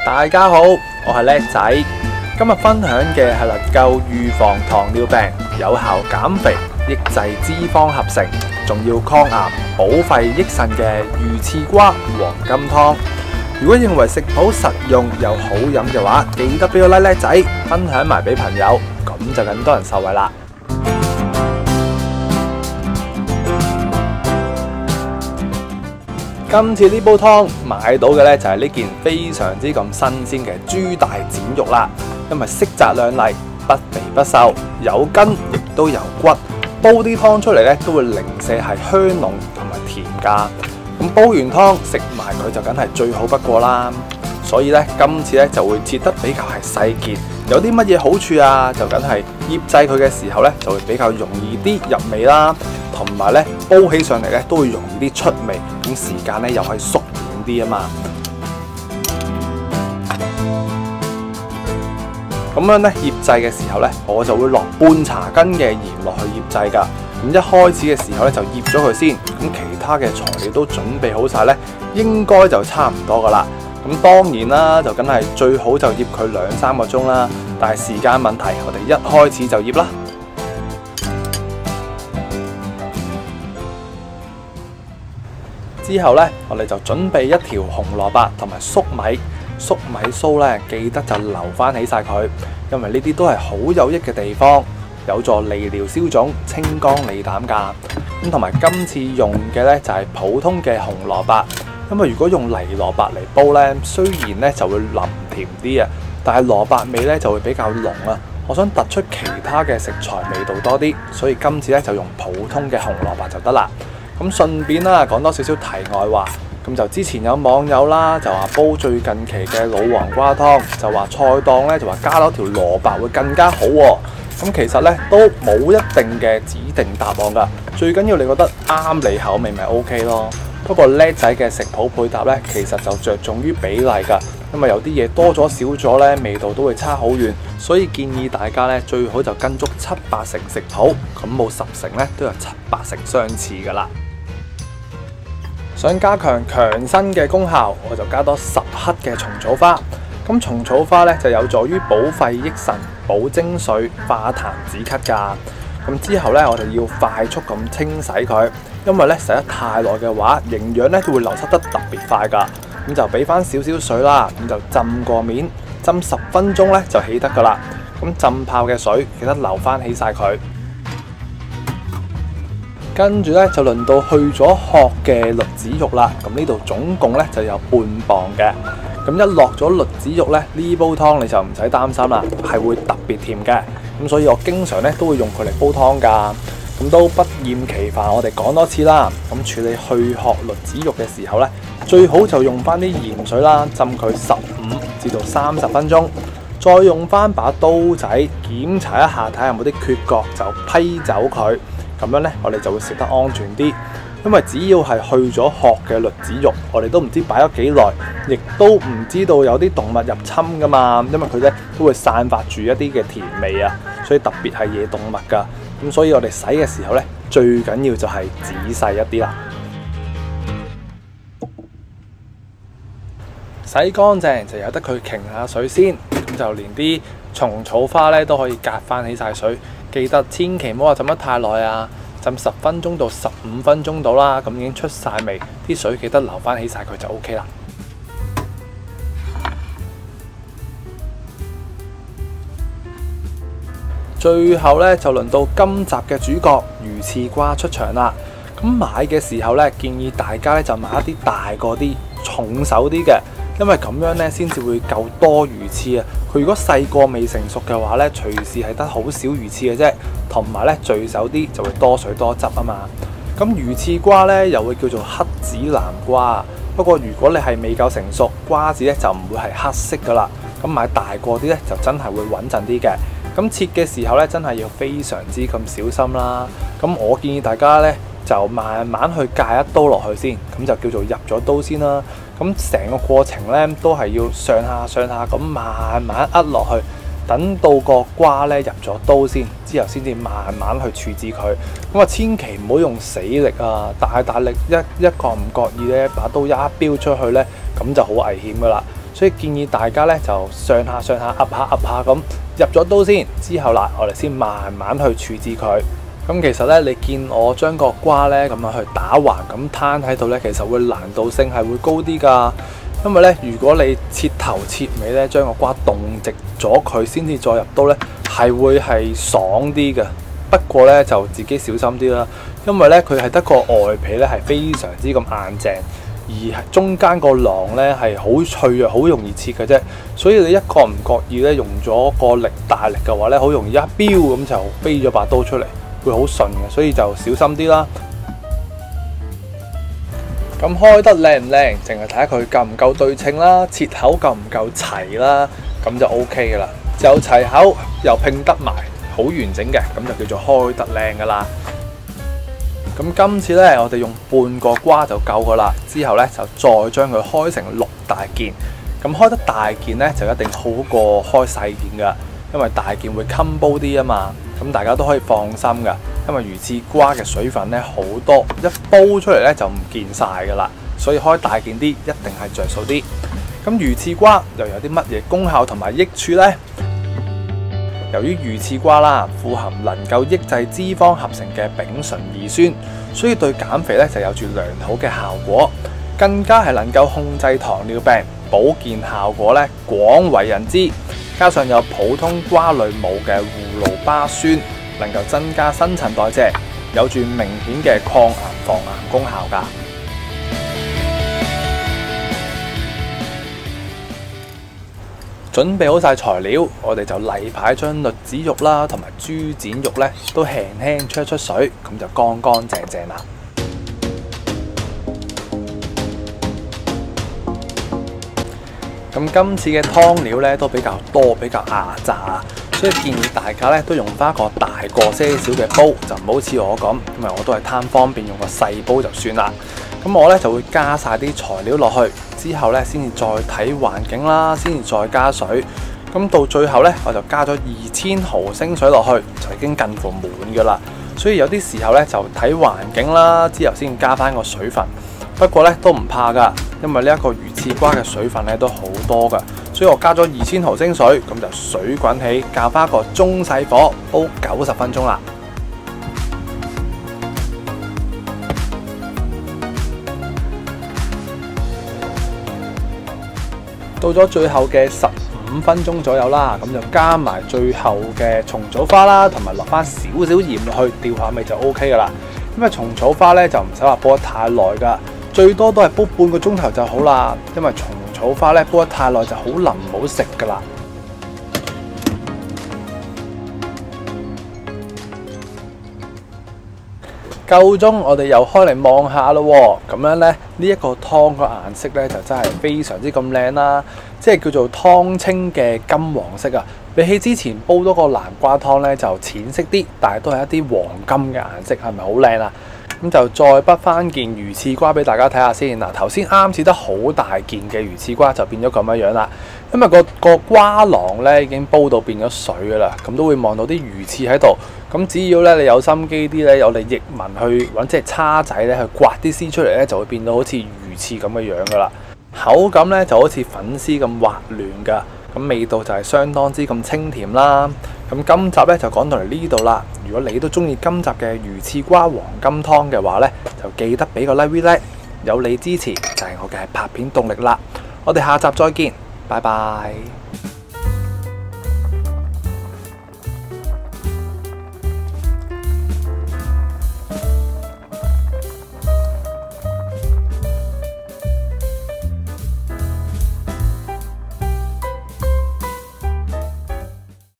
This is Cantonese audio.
大家好，我係叻仔。今日分享嘅係能夠預防糖尿病、有效減肥、抑制脂肪合成，仲要抗癌、補肺益腎嘅魚翅瓜黃金湯。如果認為食譜實用又好飲嘅話，記得俾個叻仔，分享埋俾朋友，咁就更多人受惠啦。今次呢煲湯買到嘅呢，就係呢件非常之咁新鮮嘅豬大展肉啦，因為色澤亮麗，不肥不瘦，有筋亦都有骨，煲啲湯出嚟呢，都會零舍係香濃同埋甜㗎。咁煲完湯食埋佢就梗係最好不過啦。所以呢，今次呢就會切得比較係細件，有啲乜嘢好處啊？就梗係醃製佢嘅時候呢，就會比較容易啲入味啦。同埋咧，煲起上嚟咧都會容易啲出味，咁時間咧又係縮短啲啊嘛。咁樣咧醃製嘅時候咧，我就會落半茶羹嘅鹽落去醃製㗎。咁一開始嘅時候咧就醃咗佢先，咁其他嘅材料都準備好晒咧，應該就差唔多㗎啦。咁當然啦，就梗係最好就醃佢2-3個鐘啦。但係時間問題，我哋一開始就醃啦。之後呢，我哋就準備一條紅蘿蔔同埋粟米鬚呢，記得就留翻起晒佢，因為呢啲都係好有益嘅地方，有助利尿消腫、清肝利膽㗎。咁同埋今次用嘅呢，就係普通嘅紅蘿蔔，因為如果用泥蘿蔔嚟煲呢，雖然呢就會腍甜啲啊，但係蘿蔔味呢就會比較濃啊。我想突出其他嘅食材味道多啲，所以今次呢就用普通嘅紅蘿蔔就得啦。咁順便啦，講多少少題外話，咁就之前有網友啦，就話煲最近期嘅老黃瓜湯，就話菜檔咧就話加多條蘿蔔會更加好喎。咁其實咧都冇一定嘅指定答案㗎，最緊要你覺得啱你口味咪 OK 咯。不過叻仔嘅食譜配搭咧，其實就着重於比例㗎，因為有啲嘢多咗少咗咧，味道都會差好遠，所以建議大家咧最好就跟足7-8成食譜，咁冇10成咧都有7-8成相似㗎啦。想加強強身嘅功效，我就加多10克嘅蟲草花。咁蟲草花咧就有助於補肺益腎、補精髓、化痰止咳㗎。咁之後咧，我哋要快速咁清洗佢，因為咧洗得太耐嘅話，營養咧都會流失得特別快㗎。咁就俾翻少少水啦，咁就浸過面，浸10分鐘咧就起得㗎啦。咁浸泡嘅水記得留翻起晒佢。跟住咧就輪到去咗殼嘅栗子肉啦，咁呢度總共咧就有半磅嘅。咁一落咗栗子肉咧，呢煲湯你就唔使擔心啦，係會特別甜嘅。咁所以我經常咧都會用佢嚟煲湯㗎。咁都不厭其煩，我哋講多次啦。咁處理去殼栗子肉嘅時候咧，最好就用翻啲鹽水啦，浸佢15至到30分鐘，再用翻把刀仔檢查一下，睇下有冇啲缺角，就批走佢。咁樣呢，我哋就會食得安全啲，因為只要係去咗殼嘅栗子肉，我哋都唔知擺咗幾耐，亦都唔知道有啲動物入侵噶嘛，因為佢呢都會散發住一啲嘅甜味啊，所以特別係野動物噶，咁所以我哋洗嘅時候呢，最緊要就係仔細一啲啦。洗乾淨就由得佢擎下水先，咁就連啲蟲草花呢都可以隔翻起晒水。記得千祈唔好話浸得太耐啊，浸10分鐘到15分鐘到啦，咁已經出晒味，啲水記得留翻起晒佢就 OK 啦。最後呢，就輪到今集嘅主角魚翅瓜出場啦。咁買嘅時候呢，建議大家呢就買一啲大個啲、重手啲嘅。因為咁樣呢，先至會夠多魚翅啊！佢如果細個未成熟嘅話呢，隨時係得好少魚翅嘅啫，同埋呢聚手啲就會多水多汁啊嘛。咁魚翅瓜呢，又會叫做黑紫南瓜，不過如果你係未夠成熟，瓜子呢就唔會係黑色噶啦。咁買大個啲呢，就真係會穩陣啲嘅。咁切嘅時候呢，真係要非常之咁小心啦。咁我建議大家呢，就慢慢去戒一刀落去先，咁就叫做入咗刀先啦。咁成個過程呢，都係要上下咁慢慢落去，等到個瓜呢入咗刀先，之後先至慢慢去處置佢。咁啊，千祈唔好用死力啊，大力一個唔覺意呢，把刀一飆出去呢，咁就好危險噶啦。所以建議大家咧就上下噏下咁入咗刀先，之後啦我哋先慢慢去處置佢。咁其實咧，你見我將個瓜咧咁樣去打橫咁攤喺度咧，其實會難度性係會高啲㗎。因為咧，如果你切頭切尾咧，將個瓜動直咗佢先至再入刀咧，係會係爽啲嘅。不過咧就自己小心啲啦，因為咧佢係得個外皮咧係非常之咁硬淨，而中間個囊咧係好脆弱，好容易切嘅啫。所以你一個唔覺意咧用咗個力大力嘅話咧，好容易一飆咁就飛咗把刀出嚟，會好順嘅，所以就小心啲啦。咁開得靚唔靚，淨係睇下佢夠唔夠對稱啦，切口夠唔夠齊啦，咁就 OK 噶啦。又齊口又拼得埋，好完整嘅，咁就叫做開得靚噶啦。咁今次呢，我哋用半個瓜就夠噶啦。之後呢，就再將佢開成6大件。咁開得大件呢，就一定好過開細件噶，因為大件會襟煲啲啊嘛。咁大家都可以放心噶，因為魚翅瓜嘅水分咧好多，一煲出嚟咧就唔見晒噶啦，所以開大件啲一定係着數啲。咁魚翅瓜又有啲乜嘢功效同埋益處呢？由於魚翅瓜啦，富含能夠抑制脂肪合成嘅丙醇二酸，所以對減肥咧就有住良好嘅效果，更加係能夠控制糖尿病，保健效果咧廣為人知。加上有普通瓜類冇嘅葫蘆巴酸，能夠增加新陳代謝，有住明顯嘅抗癌防癌功效㗎。準備好晒材料，我哋就例牌將栗子肉啦同埋豬展肉咧都輕輕出一出水，咁就乾乾淨淨啦。咁今次嘅湯料咧都比較多，比較牙炸，所以建議大家咧都用翻一個大個些少嘅煲，就唔好似我咁，因為我都係貪方便，用個細煲就算啦。咁我咧就會加晒啲材料落去，之後咧先至再睇環境啦，先至再加水。咁到最後咧，我就加咗2000毫升水落去，就已經近乎滿㗎啦。所以有啲時候咧就睇環境啦，之後先加翻個水分。不過咧都唔怕㗎，因為呢一個魚翅瓜嘅水分咧都好多㗎，所以我加咗2000毫升水，咁就水滾起，較翻個中細火煲90分鐘啦。到咗最後嘅15分鐘左右啦，咁就加埋最後嘅蟲草花啦，同埋落翻少少鹽落去，調下味就 OK 㗎啦。因為蟲草花咧就唔使話煲得太耐㗎。最多都係煲半個鐘頭就好啦，因為蟲草花咧煲得太耐就好腍唔好食噶啦。夠鐘，我哋又開嚟望下咯。咁樣咧，呢一個湯個顏色咧就真係非常之咁靚啦，即係叫做湯清嘅金黃色啊。比起之前煲多個南瓜湯咧就淺色啲，但係都係一啲黃金嘅顏色，係咪好靚啊？咁就再滗翻件魚翅瓜俾大家睇下先。嗱，頭先啱切得好大件嘅魚翅瓜就變咗咁樣啦，因為個瓜囊咧已經煲到變咗水噶啦，咁都會望到啲魚翅喺度。咁只要咧你有心機啲咧，有你譯文去揾隻叉仔咧去刮啲絲出嚟咧，就會變到好似魚翅咁嘅樣噶啦。口感咧就好似粉絲咁滑嫩噶，咁味道就係相當之咁清甜啦。咁今集咧就講到嚟呢度啦。如果你都中意今集嘅魚翅瓜黃金湯嘅話咧，就記得俾個 like， 有你支持就係我嘅拍片動力啦。我哋下集再見，拜拜。